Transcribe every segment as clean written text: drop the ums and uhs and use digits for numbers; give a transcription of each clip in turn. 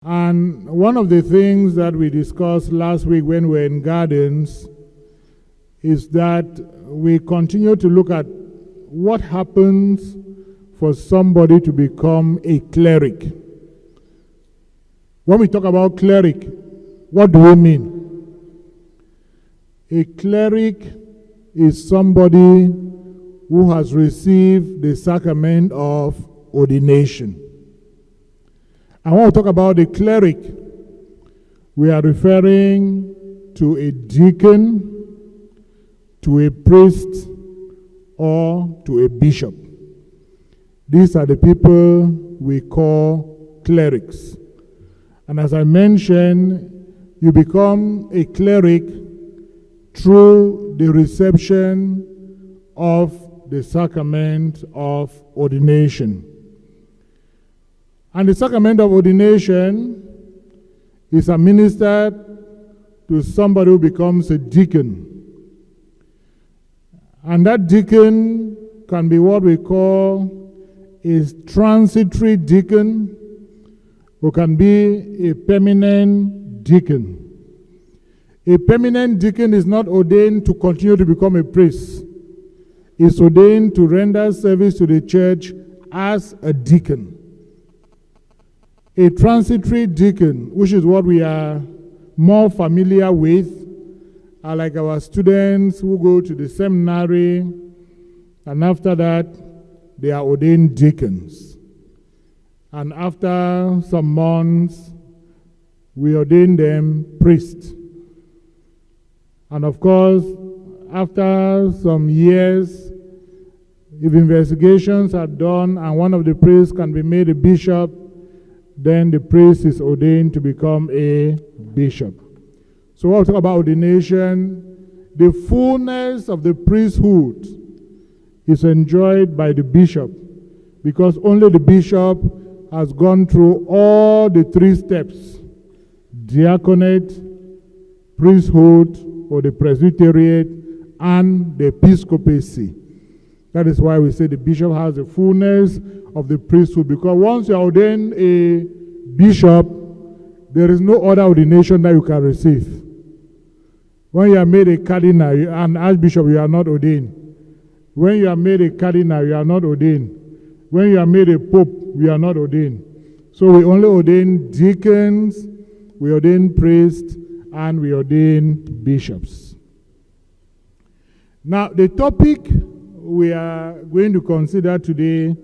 And one of the things that we discussed last week when we were in Gardens is that we continue to look at what happens for somebody to become a cleric. When we talk about cleric, what do we mean? A cleric is somebody who has received the sacrament of ordination. And when we talk about a cleric, we are referring to a deacon, to a priest, or to a bishop. These are the people we call clerics. And as I mentioned, you become a cleric through the reception of the sacrament of ordination. And the sacrament of ordination is administered to somebody who becomes a deacon. And that deacon can be what we call a transitory deacon, who can be a permanent deacon. A permanent deacon is not ordained to continue to become a priest. It's ordained to render service to the church as a deacon. A transitory deacon, which is what we are more familiar with, are like our students who go to the seminary, and after that, they are ordained deacons. And after some months, we ordain them priests. And of course, after some years, if investigations are done and one of the priests can be made a bishop, then the priest is ordained to become a bishop. So when we talk about ordination, the fullness of the priesthood is enjoyed by the bishop, because only the bishop has gone through all the three steps: diaconate, priesthood, or the presbyteriate, and the episcopacy. That is why we say the bishop has the fullness of the priesthood, because once you are ordained a bishop, there is no other ordination that you can receive. When you are made a cardinal, an archbishop, you are not ordained. When you are made a cardinal, you are not ordained. When you are made a pope, you are not ordained. So we only ordain deacons, we ordain priests, and we ordain bishops. Now, the topic we are going to consider today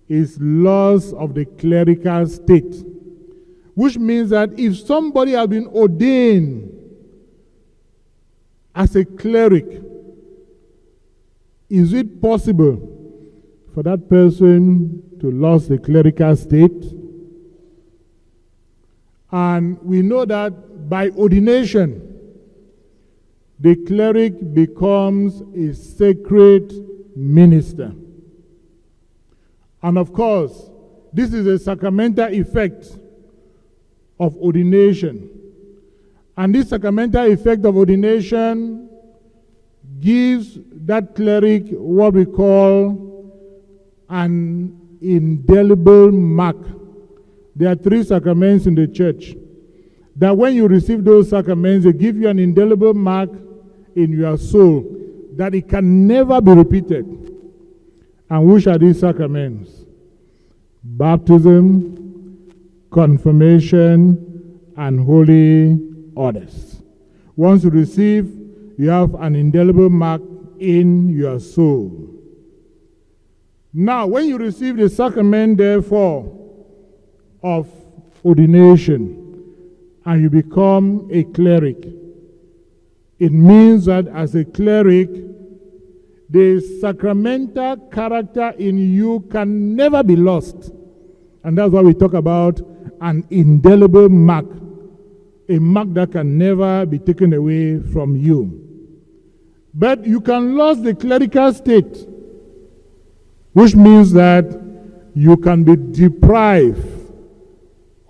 is laws of the clerical state, which means that if somebody has been ordained as a cleric, is it possible for that person to lose the clerical state? And we know that by ordination, the cleric becomes a sacred minister. And of course, this is a sacramental effect of ordination. And this sacramental effect of ordination gives that cleric what we call an indelible mark. There are 3 sacraments in the church, that when you receive those sacraments, they give you an indelible mark in your soul that it can never be repeated. And which are these sacraments? Baptism, confirmation, and holy orders. Once you receive, you have an indelible mark in your soul. Now, when you receive the sacrament, therefore, of ordination, and you become a cleric, it means that as a cleric, the sacramental character in you can never be lost. And that's why we talk about an indelible mark, a mark that can never be taken away from you. But you can lose the clerical state, which means that you can be deprived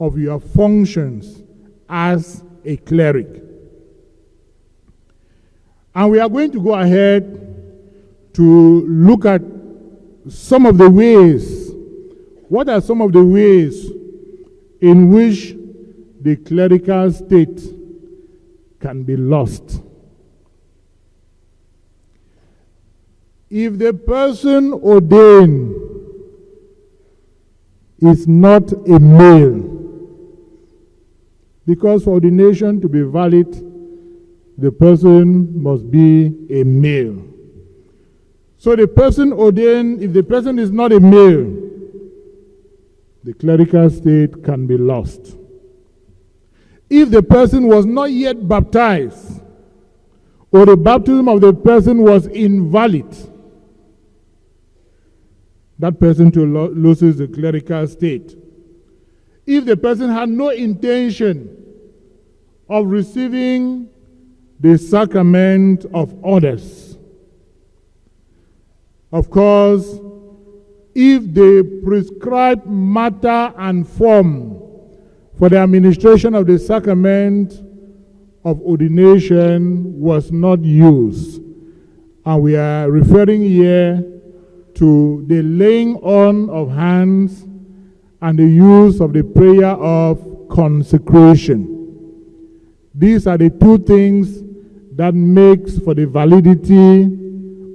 of your functions as a cleric. And we are going to go ahead to look at some of the ways. What are some of the ways in which the clerical state can be lost. If the person ordained is not a male, because for ordination to be valid, the person must be a male. So the person ordained, if the person is not a male, the clerical state can be lost. If the person was not yet baptized, or the baptism of the person was invalid, that person too loses the clerical state. If the person had no intention of receiving the sacrament of others, of course, if the prescribed matter and form for the administration of the sacrament of ordination was not used, and we are referring here to the laying on of hands and the use of the prayer of consecration. These are the two things that makes for the validity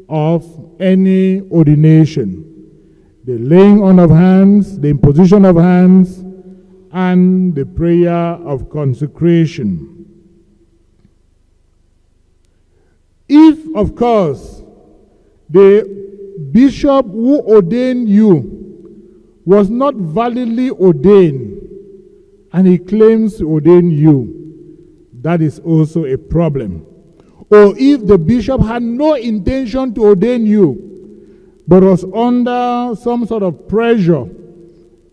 of any ordination. The laying on of hands, the imposition of hands, and the prayer of consecration. If, of course, the bishop who ordained you was not validly ordained and he claims to ordain you, that is also a problem. Or if the bishop had no intention to ordain you but was under some sort of pressure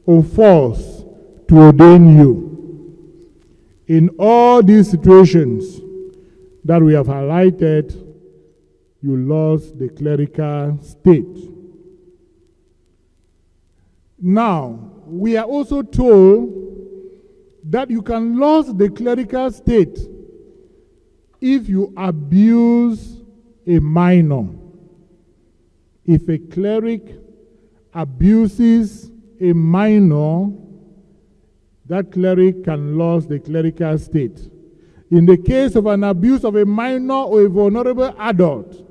or force to ordain you. In all these situations that we have highlighted, you lost the clerical state. Now, we are also told that you can lose the clerical state if you abuse a minor. If a cleric abuses a minor, that cleric can lose the clerical state. In the case of an abuse of a minor or a vulnerable adult,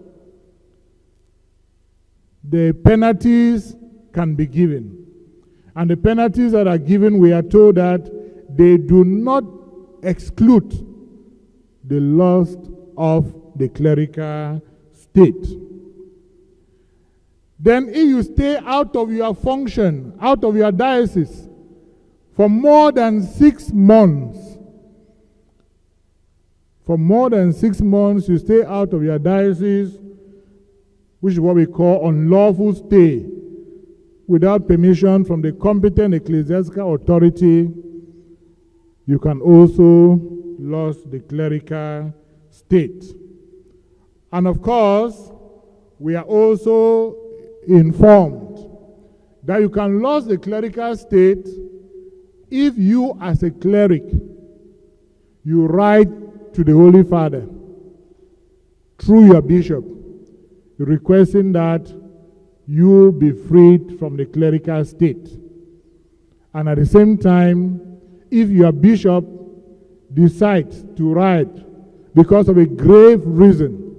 the penalties can be given. And the penalties that are given, we are told that they do not exclude the loss of the clerical state. Then if you stay out of your function, out of your diocese, for more than 6 months, you stay out of your diocese, which is what we call unlawful stay, without permission from the competent ecclesiastical authority, you can also lose the clerical state. And of course, we are also informed that you can lose the clerical state if you, as a cleric, you write to the Holy Father through your bishop, requesting that you be freed from the clerical state. And at the same time, if your bishop decides to write because of a grave reason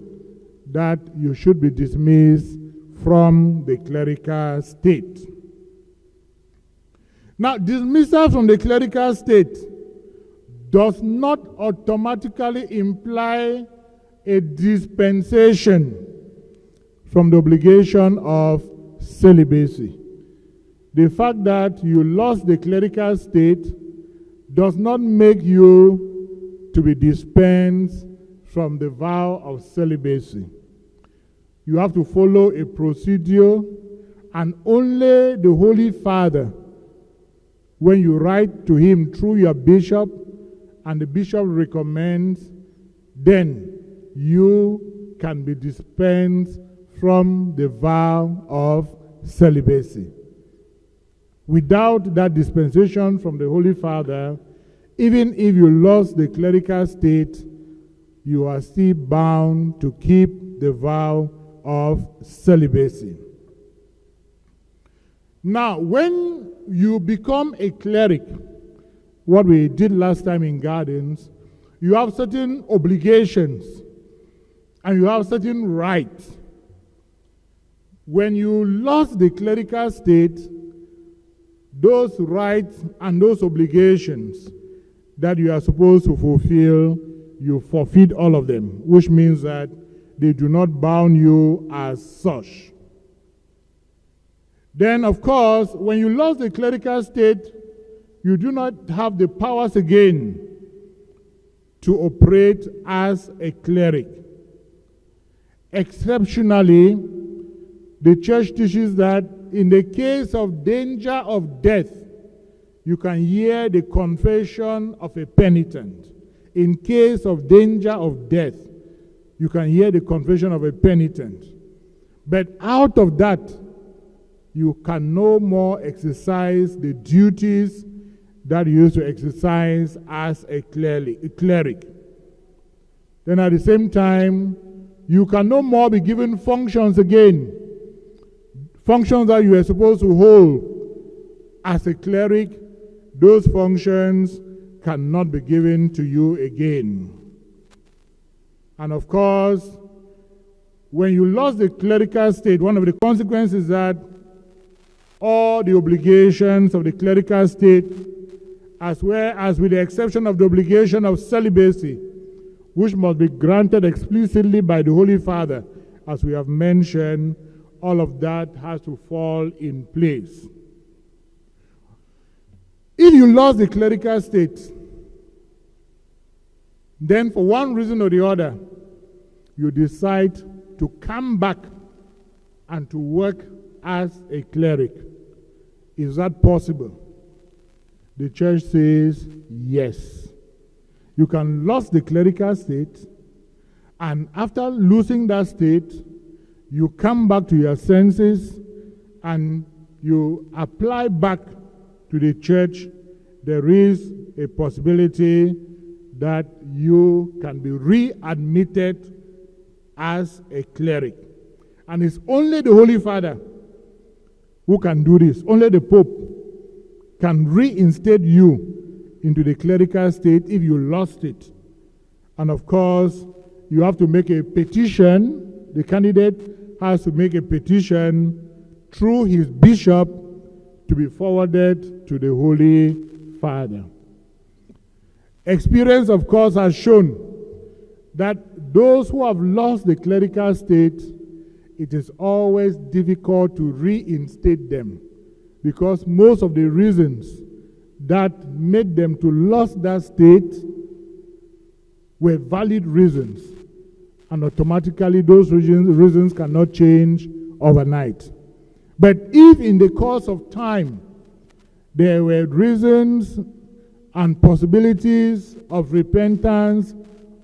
that you should be dismissed from the clerical state. Now, dismissal from the clerical state does not automatically imply a dispensation from the obligation of celibacy. The fact that you lost the clerical state does not make you to be dispensed from the vow of celibacy. You have to follow a procedure, and only the Holy Father, when you write to him through your bishop and the bishop recommends, then you can be dispensed from the vow of celibacy. Without that dispensation from the Holy Father, even if you lost the clerical state, you are still bound to keep the vow of celibacy. Now, when you become a cleric, what we did last time in Gardens, you have certain obligations and you have certain rights. When you lost the clerical state, those rights and those obligations that you are supposed to fulfill, you forfeit all of them, which means that they do not bound you as such. Then, of course, when you lost the clerical state, you do not have the powers again to operate as a cleric. Exceptionally, the church teaches that in the case of danger of death, you can hear the confession of a penitent. In case of danger of death, you can hear the confession of a penitent. But out of that, you can no more exercise the duties that you used to exercise as a cleric. Then at the same time, you can no more be given functions again. Functions that you were supposed to hold as a cleric, those functions cannot be given to you again. And of course, when you lost the clerical state, one of the consequences is that all the obligations of the clerical state, as well as with the exception of the obligation of celibacy, which must be granted explicitly by the Holy Father, as we have mentioned, all of that has to fall in place. If you lost the clerical state, then for one reason or the other, you decide to come back and to work as a cleric. Is that possible? The church says yes. You can lose the clerical state, and after losing that state, you come back to your senses and you apply back to the church. There is a possibility that you can be readmitted as a cleric. And it's only the Holy Father who can do this. Only the Pope can reinstate you into the clerical state if you lost it. And of course, you have to make a petition. The candidate has to make a petition through his bishop to be forwarded to the Holy Father. Experience, of course, has shown that those who have lost the clerical state, it is always difficult to reinstate them, because most of the reasons that made them to lose that state were valid reasons, and automatically those reasons cannot change overnight. But if in the course of time there were reasons and possibilities of repentance,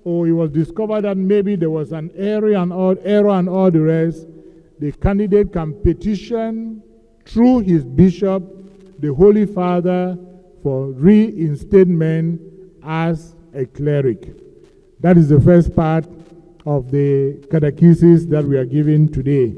or it was discovered that maybe there was an error and all the rest, the candidate can petition through his bishop, the Holy Father, for reinstatement as a cleric. That is the first part of the catechesis that we are giving today.